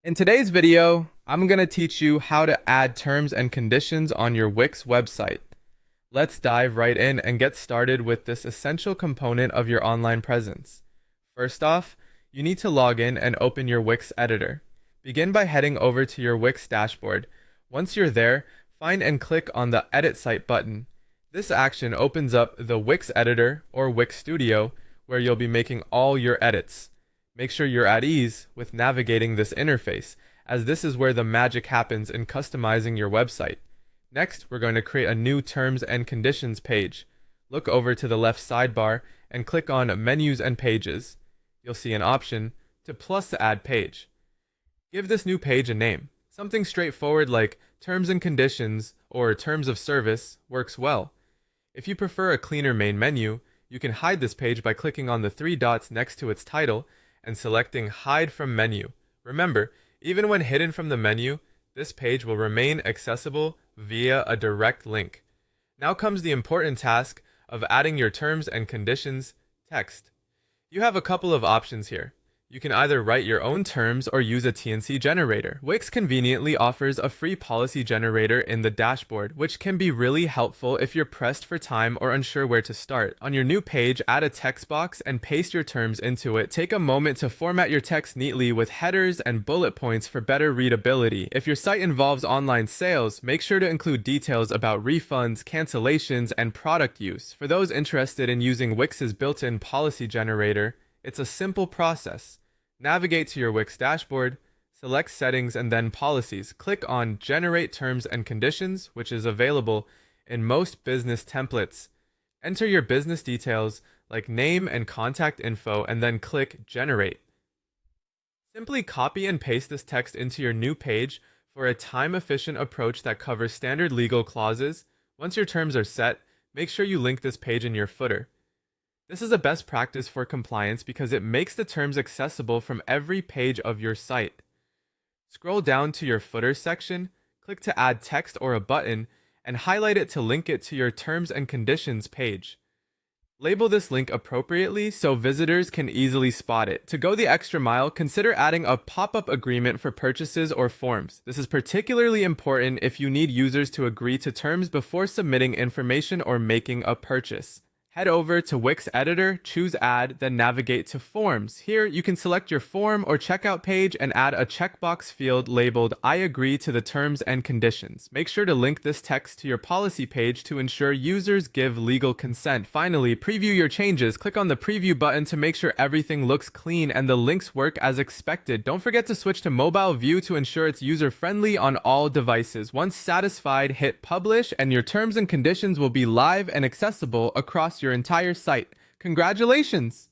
In today's video, I'm going to teach you how to add terms and conditions on your Wix website. Let's dive right in and get started with this essential component of your online presence. First off, you need to log in and open your Wix editor. Begin by heading over to your Wix dashboard. Once you're there, find and click on the Edit Site button. This action opens up the Wix editor or Wix Studio, where you'll be making all your edits. Make sure you're at ease with navigating this interface, as this is where the magic happens in customizing your website. Next, we're going to create a new Terms and Conditions page. Look over to the left sidebar and click on Menus and Pages. You'll see an option to plus the Add Page. Give this new page a name. Something straightforward like Terms and Conditions or Terms of Service works well. If you prefer a cleaner main menu, you can hide this page by clicking on the three dots next to its title and selecting Hide from Menu. Remember, even when hidden from the menu, this page will remain accessible via a direct link. Now comes the important task of adding your terms and conditions text. You have a couple of options here. You can either write your own terms or use a TNC generator. Wix conveniently offers a free policy generator in the dashboard, which can be really helpful if you're pressed for time or unsure where to start. On your new page, add a text box and paste your terms into it. Take a moment to format your text neatly with headers and bullet points for better readability. If your site involves online sales, make sure to include details about refunds, cancellations, and product use. For those interested in using Wix's built-in policy generator, it's a simple process. Navigate to your Wix dashboard, select Settings and then Policies. Click on Generate Terms and Conditions, which is available in most business templates. Enter your business details like name and contact info and then click Generate. Simply copy and paste this text into your new page for a time-efficient approach that covers standard legal clauses. Once your terms are set, make sure you link this page in your footer. This is a best practice for compliance because it makes the terms accessible from every page of your site. Scroll down to your footer section, click to add text or a button, and highlight it to link it to your terms and conditions page. Label this link appropriately so visitors can easily spot it. To go the extra mile, consider adding a pop-up agreement for purchases or forms. This is particularly important if you need users to agree to terms before submitting information or making a purchase. Head over to Wix Editor, choose Add, then navigate to Forms. Here, you can select your form or checkout page and add a checkbox field labeled I agree to the terms and conditions. Make sure to link this text to your policy page to ensure users give legal consent. Finally, preview your changes. Click on the Preview button to make sure everything looks clean and the links work as expected. Don't forget to switch to Mobile View to ensure it's user-friendly on all devices. Once satisfied, hit Publish and your terms and conditions will be live and accessible across your entire site. Congratulations!